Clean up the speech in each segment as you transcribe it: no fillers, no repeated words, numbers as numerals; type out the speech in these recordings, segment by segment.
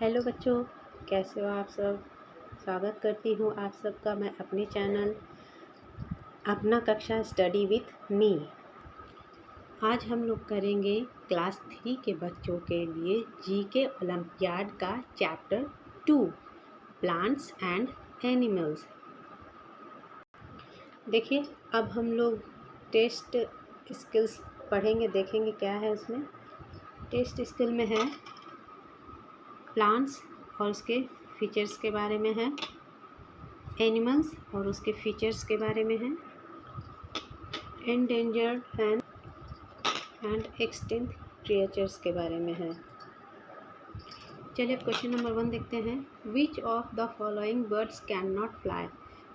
Hello बच्चों, कैसे हो आप सब। स्वागत करती हूँ आप सबका मैं अपने चैनल अपना कक्षा स्टडी विथ मी। आज हम लोग करेंगे क्लास 3 के बच्चों के लिए जीके ओलंपियाड का चैप्टर 2 प्लांट्स एंड एनिमल्स। देखिए, अब हम लोग टेस्ट स्किल्स पढ़ेंगे, देखेंगे क्या है उसमें। टेस्ट स्किल में है प्लांट्स और उसके फीचर्स के बारे में है, एनिमल्स और उसके फीचर्स के बारे में है, एंडेंजर्ड एंड एक्सटिंक्ट क्रिएचर्स के बारे में है। चलिए क्वेश्चन नंबर 1 देखते हैं। Which of the following birds can not fly.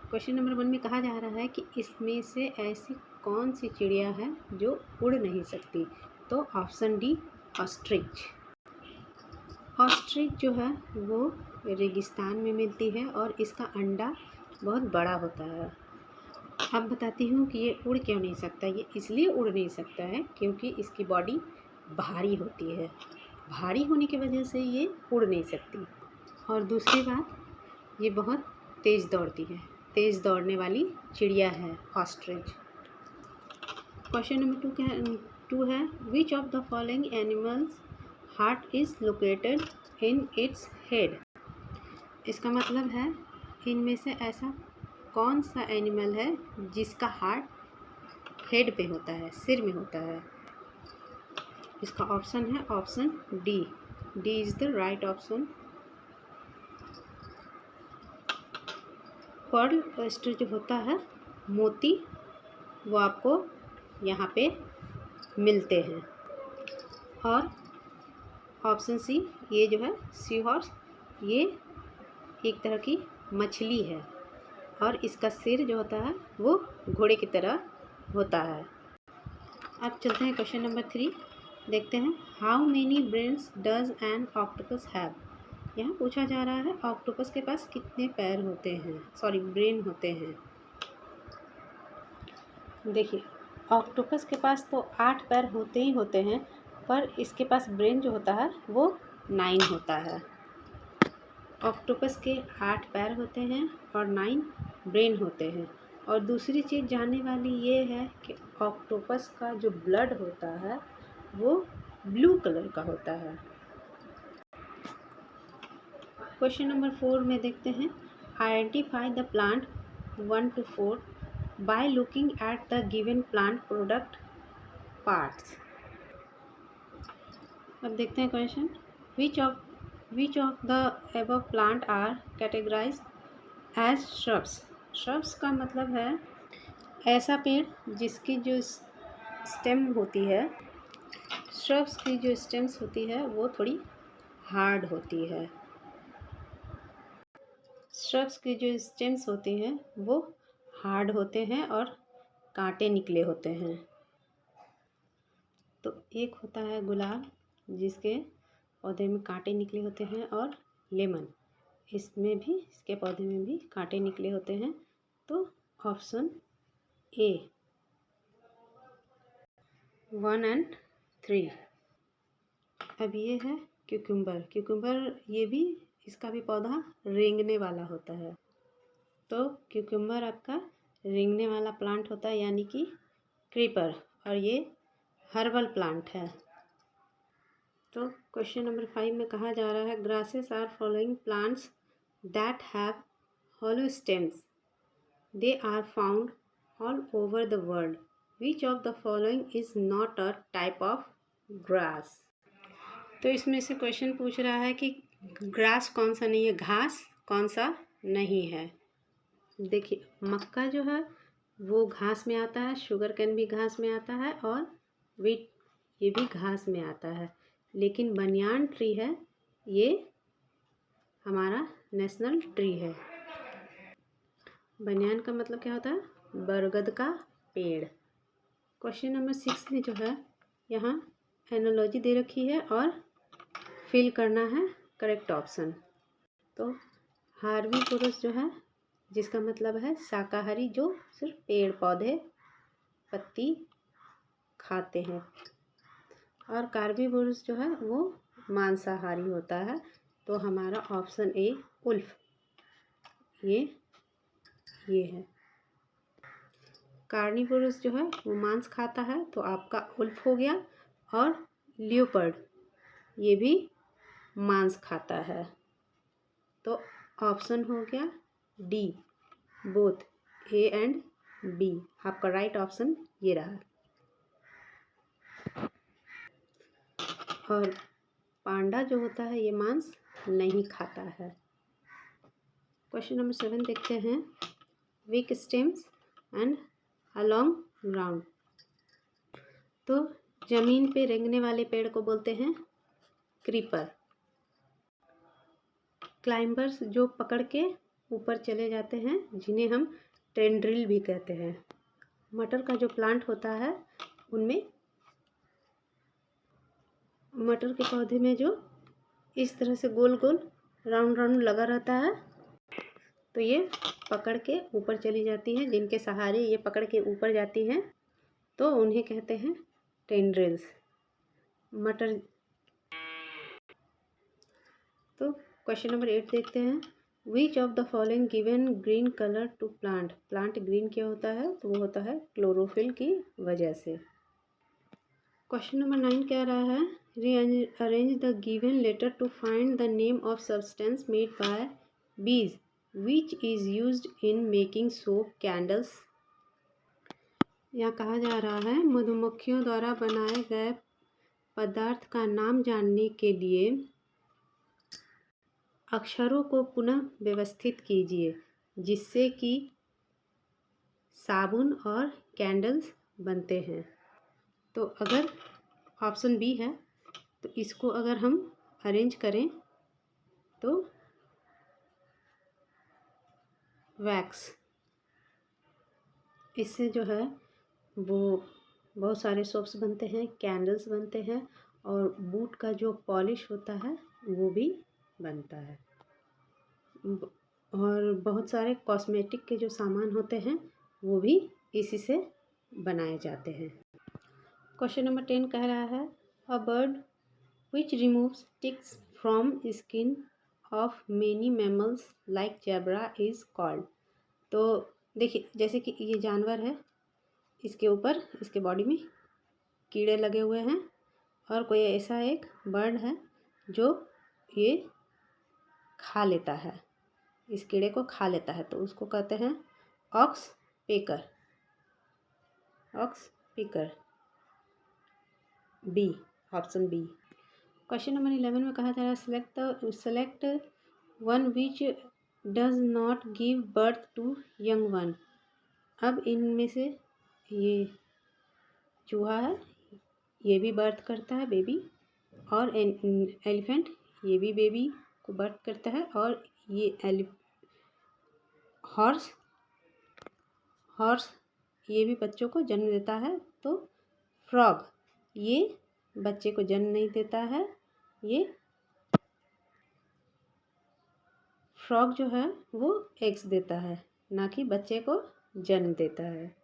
Question number 1 में कहा जा रहा है कि इसमें से ऐसी कौन सी चिड़िया है जो उड़ नहीं सकती। तो ऑप्शन डी ऑस्ट्रिच। ऑस्ट्रिच जो है वो रेगिस्तान में मिलती है और इसका अंडा बहुत बड़ा होता है। अब बताती हूँ कि ये उड़ क्यों नहीं सकता। ये इसलिए उड़ नहीं सकता है क्योंकि इसकी बॉडी भारी होती है। भारी होने की वजह से ये उड़ नहीं सकती। और दूसरी बात, ये बहुत तेज़ दौड़ती है। तेज़ दौड़ने वाली चिड़िया है ऑस्ट्रिच। क्वेश्चन नंबर 2 है विच of the following animals heart is located in its head. इसका मतलब है इनमें से ऐसा कौन सा एनिमल है जिसका हार्ट हेड पे होता है, सिर में होता है। इसका ऑप्शन है option D. D is the right option. Pearl oyster जो होता है, मोती, वो आपको यहाँ पे मिलते हैं। और ऑप्शन सी, ये जो है सी हॉर्स, ये एक तरह की मछली है और इसका सिर जो होता है वो घोड़े की तरह होता है। अब चलते हैं क्वेश्चन नंबर 3 देखते हैं। How many brains does N octopus have. यहाँ पूछा जा रहा है ऑक्टोपस के पास कितने पैर होते हैं, ब्रेन होते हैं। देखिए, ऑक्टोपस के पास तो 8 पैर होते ही होते हैं, पर इसके पास ब्रेन जो होता है वो 9 होता है। ऑक्टोपस के 8 पैर होते हैं और 9 ब्रेन होते हैं। और दूसरी चीज़ जानने वाली ये है कि ऑक्टोपस का जो ब्लड होता है वो ब्लू कलर का होता है। क्वेश्चन नंबर 4 में देखते हैं। Identify the plant 1 to 4 by looking at the given plant product parts. अब देखते हैं question. Which of the above plant are categorized as shrubs. Shrubs का मतलब है ऐसा पेड़ जिसकी जो स्टेम होती है, श्रब्स की जो स्टेम्स होती है वो थोड़ी हार्ड होती है। श्रब्स की जो स्टेम्स होती हैं वो हार्ड होते हैं और कांटे निकले होते हैं। तो एक होता है गुलाब जिसके पौधे में कांटे निकले होते हैं, और लेमन, इसमें भी, इसके पौधे में भी कांटे निकले होते हैं। तो ऑप्शन ए 1 and 3। अब ये है क्यूकम्बर। क्यूकम्बर ये भी, इसका भी पौधा रेंगने वाला होता है। तो क्यूकम्बर आपका रेंगने वाला प्लांट होता है, यानी कि क्रीपर, और ये हर्बल प्लांट है। तो क्वेश्चन नंबर 5 में कहा जा रहा है grasses are following plants that have hollow stems. They are found all over the world. Which of the following is not a type of grass? तो इसमें से क्वेश्चन पूछ रहा है कि ग्रास कौन सा नहीं है, घास कौन सा नहीं है। देखिए, मक्का जो है वो घास में आता है, शुगर कैन भी घास में आता है, और वीट ये भी घास में आता है। लेकिन बनियान ट्री है, ये हमारा नेशनल ट्री है। बनियान का मतलब क्या होता है, बरगद का पेड़। क्वेश्चन नंबर 6 में जो है यहाँ एनालॉजी दे रखी है और फिल करना है करेक्ट ऑप्शन। तो हार्बीवोरस जो है, जिसका मतलब है शाकाहारी, जो सिर्फ पेड़ पौधे पत्ती खाते हैं, और कार्बीवोरस जो है वो मांसाहारी होता है, तो हमारा ऑप्शन ए उल्फ ये है। कार्निवोरस जो है वो मांस खाता है, तो आपका उल्फ हो गया। और लियोपर्ड ये भी मांस खाता है, तो ऑप्शन हो गया D, both A and B. आपका राइट ऑप्शन ये रहा। और पांडा जो होता है ये मांस नहीं खाता है। क्वेश्चन नंबर 7 देखते हैं। Weak stems and along ground. तो जमीन पे रेंगने वाले पेड़ को बोलते हैं क्रीपर। क्लाइंबर्स जो पकड़ के ऊपर चले जाते हैं, जिन्हें हम टेंड्रिल भी कहते हैं। मटर का जो प्लांट होता है उनमें, मटर के पौधे में जो इस तरह से गोल गोल राउंड राउंड लगा रहता है, तो ये पकड़ के ऊपर चली जाती हैं। जिनके सहारे ये पकड़ के ऊपर जाती हैं तो उन्हें कहते हैं टेंड्रिल्स। मटर। तो क्वेश्चन नंबर 8 देखते हैं। Which of the following given green colour to plant. Plant green क्या होता है? तो वो होता है क्लोरोफिल की वजह से। क्वेश्चन नंबर 9 कह रहा है rearrange the given letter to find the name of substance made by bees which is used in making soap candles. यहाँ कहा जा रहा है मधुमक्खियों द्वारा बनाए गए पदार्थ का नाम जानने के लिए अक्षरों को पुनः व्यवस्थित कीजिए, जिससे कि साबुन और कैंडल्स बनते हैं। तो अगर ऑप्शन बी है, तो इसको अगर हम अरेंज करें तो वैक्स, इससे जो है वो बहुत सारे सोप्स बनते हैं, कैंडल्स बनते हैं, और बूट का जो पॉलिश होता है वो भी बनता है। और बहुत सारे कॉस्मेटिक के जो सामान होते हैं वो भी इसी से बनाए जाते हैं। क्वेश्चन नंबर 10 कह रहा है a bird which removes ticks from skin of many mammals like zebra is called. तो देखिए, जैसे कि ये जानवर है, इसके ऊपर इसके बॉडी में कीड़े लगे हुए हैं, और कोई ऐसा एक बर्ड है जो ये खा लेता है, इस कीड़े को खा लेता है, तो उसको कहते हैं oxpecker. Oxpecker, B, option B. Question number 11 में कहा जा रहा है select one which does not give birth to young one. अब इनमें से ये चूहा है, ये भी बर्थ करता है बेबी, और एलिफेंट ये भी बेबी को बर्थ करता है, और ये हॉर्स ये भी बच्चों को जन्म देता है। तो फ्रॉग ये बच्चे को जन्म नहीं देता है, ये फ्रॉग जो है वो एग्स देता है, ना कि बच्चे को जन्म देता है।